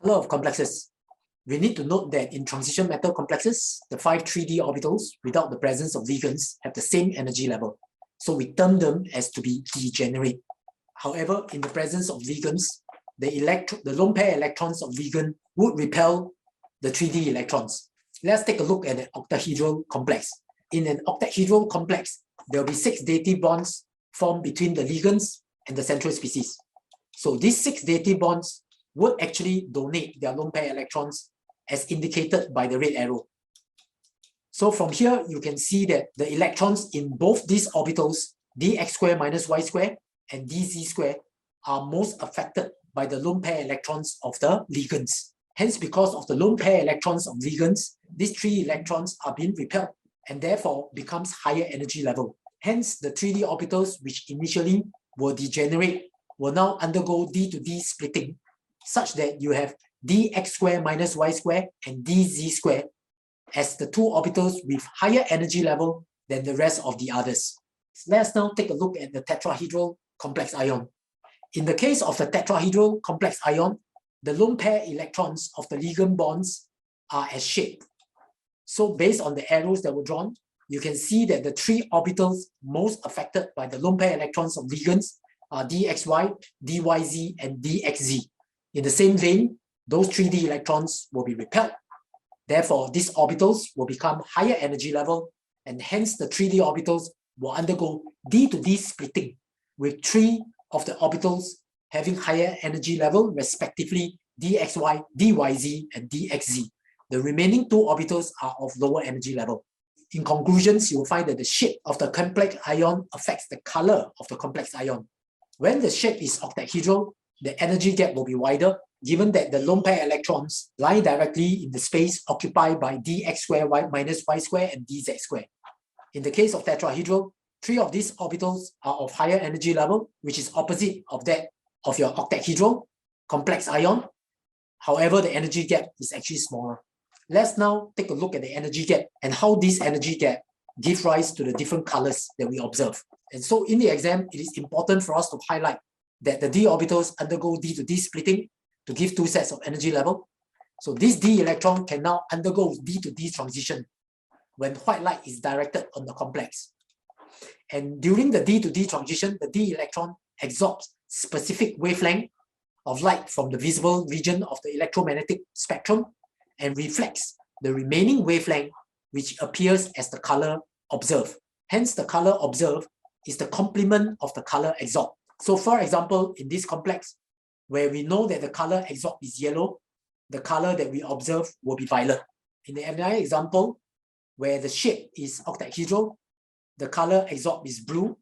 Color of complexes. We need to note that in transition metal complexes, the 5 3D orbitals without the presence of ligands have the same energy level. So we term them as to be degenerate. However, in the presence of ligands, the lone pair electrons of ligand would repel the 3D electrons. Let's take a look at an octahedral complex. In an octahedral complex, there will be 6 dative bonds formed between the ligands and the central species. So these 6 dative bonds would actually donate their lone pair electrons as indicated by the red arrow. So from here, you can see that the electrons in both these orbitals, dx square minus y square and dz square, are most affected by the lone pair electrons of the ligands. Hence, because of the lone pair electrons of ligands, these 3 electrons are being repelled and therefore becomes higher energy level. Hence, the 3D orbitals which initially were degenerate will now undergo d to d splitting, such that you have dx square minus y square and dz square as the 2 orbitals with higher energy level than the rest of the others. Let's now take a look at the tetrahedral complex ion. In the case of the tetrahedral complex ion, the lone pair electrons of the ligand bonds are as shaped. So based on the arrows that were drawn, you can see that the 3 orbitals most affected by the lone pair electrons of ligands are dxy, dyz, and dxz. In the same vein, those 3D electrons will be repelled. Therefore, these orbitals will become higher energy level, and hence the 3D orbitals will undergo d to d splitting, with 3 of the orbitals having higher energy level, respectively dxy, dyz, and dxz. The remaining 2 orbitals are of lower energy level. In conclusions, you will find that the shape of the complex ion affects the color of the complex ion. When the shape is octahedral, the energy gap will be wider, given that the lone pair electrons lie directly in the space occupied by dx square y minus y square and dz square. In the case of tetrahedral, 3 of these orbitals are of higher energy level, which is opposite of that of your octahedral complex ion. However, the energy gap is actually smaller. Let's now take a look at the energy gap and how this energy gap gives rise to the different colors that we observe. And so in the exam, it is important for us to highlight that the d orbitals undergo d to d splitting to give 2 sets of energy level. So this d electron can now undergo d to d transition when white light is directed on the complex. And during the d to d transition, the d electron absorbs specific wavelength of light from the visible region of the electromagnetic spectrum and reflects the remaining wavelength, which appears as the color observed. Hence, the color observed is the complement of the color absorbed. So for example, in this complex, where we know that the color absorbed is yellow, the color that we observe will be violet. In the another example, where the shape is octahedral, the color absorbed is blue,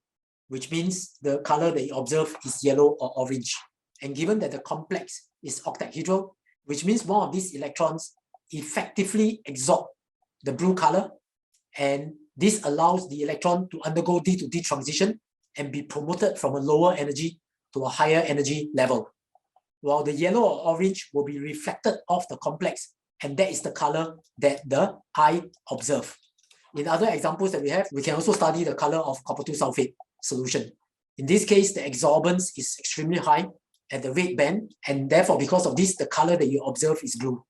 which means the color that you observe is yellow or orange. And given that the complex is octahedral, which means more of these electrons effectively absorb the blue color, and this allows the electron to undergo d to d transition and be promoted from a lower energy to a higher energy level, while the yellow or orange will be reflected off the complex, and that is the color that the eye observe. In other examples that we have, we can also study the color of copper 2 sulfate solution. In this case, the absorbance is extremely high at the red band, and therefore because of this, the color that you observe is blue.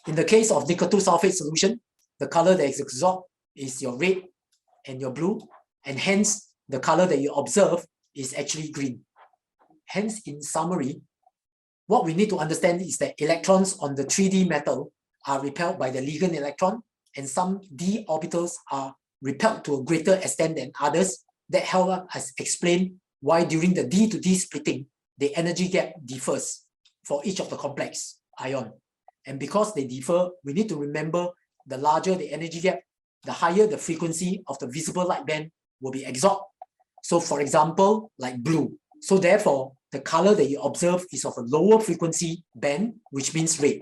In the case of nickel 2 sulfate solution, the color that is absorbed is your red and your blue, and hence the color that you observe is actually green. Hence, in summary, what we need to understand is that electrons on the 3D metal are repelled by the ligand electron, and some d orbitals are repelled to a greater extent than others. That helps us explain why during the d to d splitting, the energy gap differs for each of the complex ion. And because they differ, we need to remember the larger the energy gap, the higher the frequency of the visible light band will be absorbed. So for example, like blue. So therefore, the color that you observe is of a lower frequency band, which means red.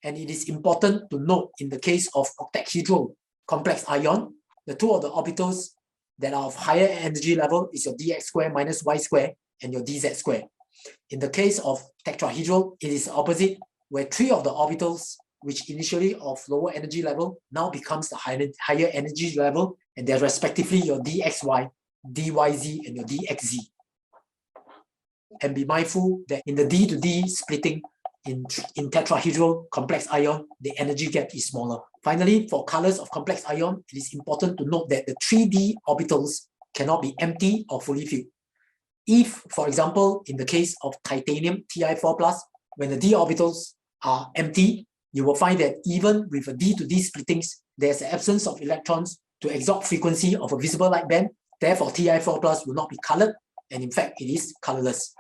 And it is important to note in the case of octahedral complex ion, the 2 of the orbitals that are of higher energy level is your dx square minus y square and your dz square. In the case of tetrahedral, it is opposite, where 3 of the orbitals, which initially of lower energy level, now becomes the higher energy level, and they're respectively your dxy, dyz, and your dxz. And be mindful that in the d to d splitting, in tetrahedral complex ion, the energy gap is smaller. Finally, for colors of complex ion, it is important to note that the 3D orbitals cannot be empty or fully filled. If, for example, in the case of titanium Ti4+, when the d orbitals are empty, you will find that even with a d to d splittings, there's an absence of electrons to absorb frequency of a visible light band. Therefore, Ti4+ will not be colored, and in fact, it is colorless.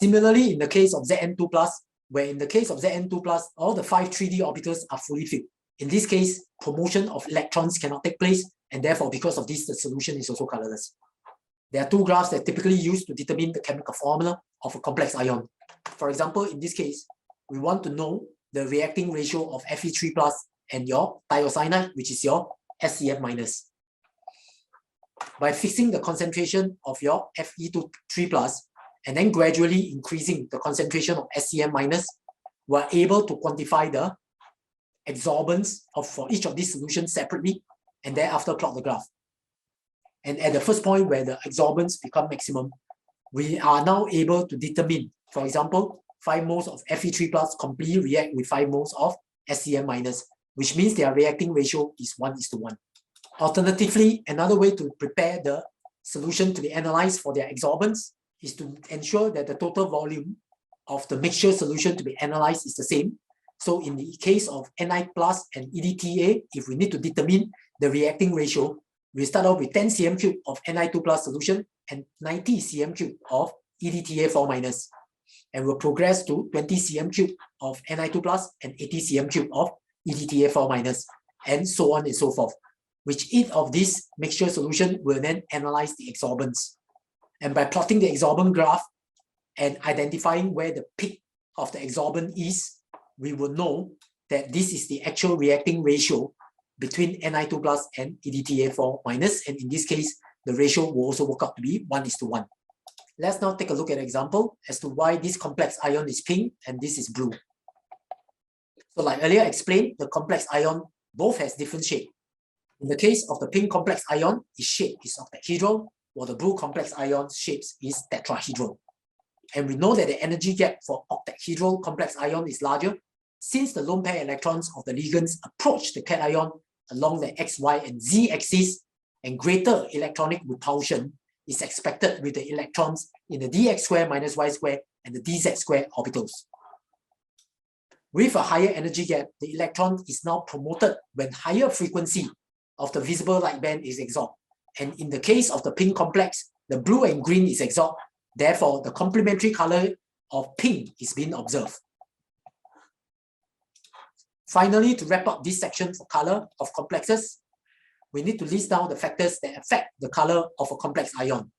Similarly, in the case of Zn2+, where in the case of Zn2+, all the 5 3D orbitals are fully filled. In this case, promotion of electrons cannot take place, and therefore, because of this, the solution is also colorless. There are two graphs that are typically used to determine the chemical formula of a complex ion. For example, in this case, we want to know the reacting ratio of Fe3+ and your thiocyanide, which is your SCF-. By fixing the concentration of your Fe3+, and then gradually increasing the concentration of SCM-, we're able to quantify the absorbance for each of these solutions separately, and thereafter plot the graph. And at the first point where the absorbance become maximum, we are now able to determine, for example, 5 moles of Fe3+ completely react with 5 moles of SCM-, which means their reacting ratio is 1:1. Alternatively, another way to prepare the solution to be analyzed for their absorbance is to ensure that the total volume of the mixture solution to be analyzed is the same. So in the case of Ni+ and EDTA, if we need to determine the reacting ratio, we start off with 10 cm³ of Ni2+ solution and 90 cm³ of EDTA4-, and we'll progress to 20 cm³ of Ni2+ and 80 cm³ of EDTA4-, and so on and so forth, which each of these mixture solution will then analyze the absorbance. And by plotting the absorbance graph and identifying where the peak of the absorbance is, we will know that this is the actual reacting ratio between Ni2+ and EDTA4-, and in this case, the ratio will also work out to be 1:1. Let's now take a look at an example as to why this complex ion is pink and this is blue. So like earlier explained, the complex ion both has different shape. In the case of the pink complex ion, its shape is octahedral, while the blue complex ion's shape is tetrahedral. And we know that the energy gap for octahedral complex ion is larger since the lone pair electrons of the ligands approach the cation along the x, y, and z axis, and greater electronic repulsion is expected with the electrons in the dx² - y² and the dz² orbitals. With a higher energy gap, the electron is now promoted when higher frequency of the visible light band is absorbed. And in the case of the pink complex, the blue and green is absorbed. Therefore, the complementary color of pink is being observed. Finally, to wrap up this section for color of complexes, we need to list down the factors that affect the color of a complex ion.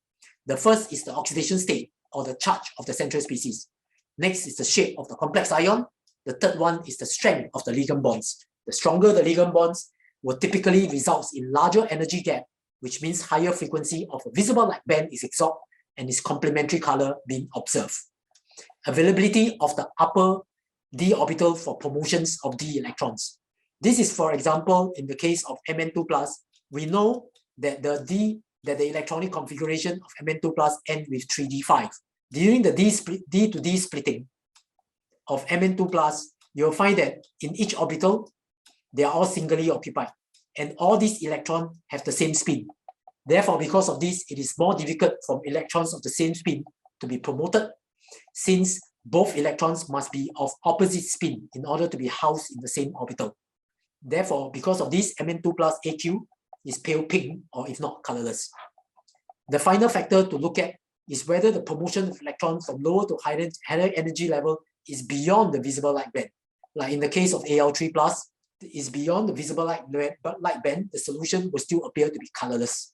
The first is the oxidation state or the charge of the central species. Next is the shape of the complex ion. The third one is the strength of the ligand bonds. The stronger the ligand bonds will typically result in larger energy gap, which means higher frequency of a visible light band is absorbed and its complementary color being observed. Availability of the upper d orbital for promotions of d electrons. This is, for example, in the case of Mn2+, we know that the electronic configuration of Mn2+ ends with 3d5. During the d to d splitting of Mn2+, you'll find that in each orbital, they are all singly occupied, and all these electrons have the same spin. Therefore, because of this, it is more difficult for electrons of the same spin to be promoted, since both electrons must be of opposite spin in order to be housed in the same orbital. Therefore, because of this, Mn2+ AQ is pale pink, or if not, colorless. The final factor to look at is whether the promotion of electrons from lower to higher energy level is beyond the visible light band. Like in the case of Al3+, is beyond the visible light band, the solution will still appear to be colorless.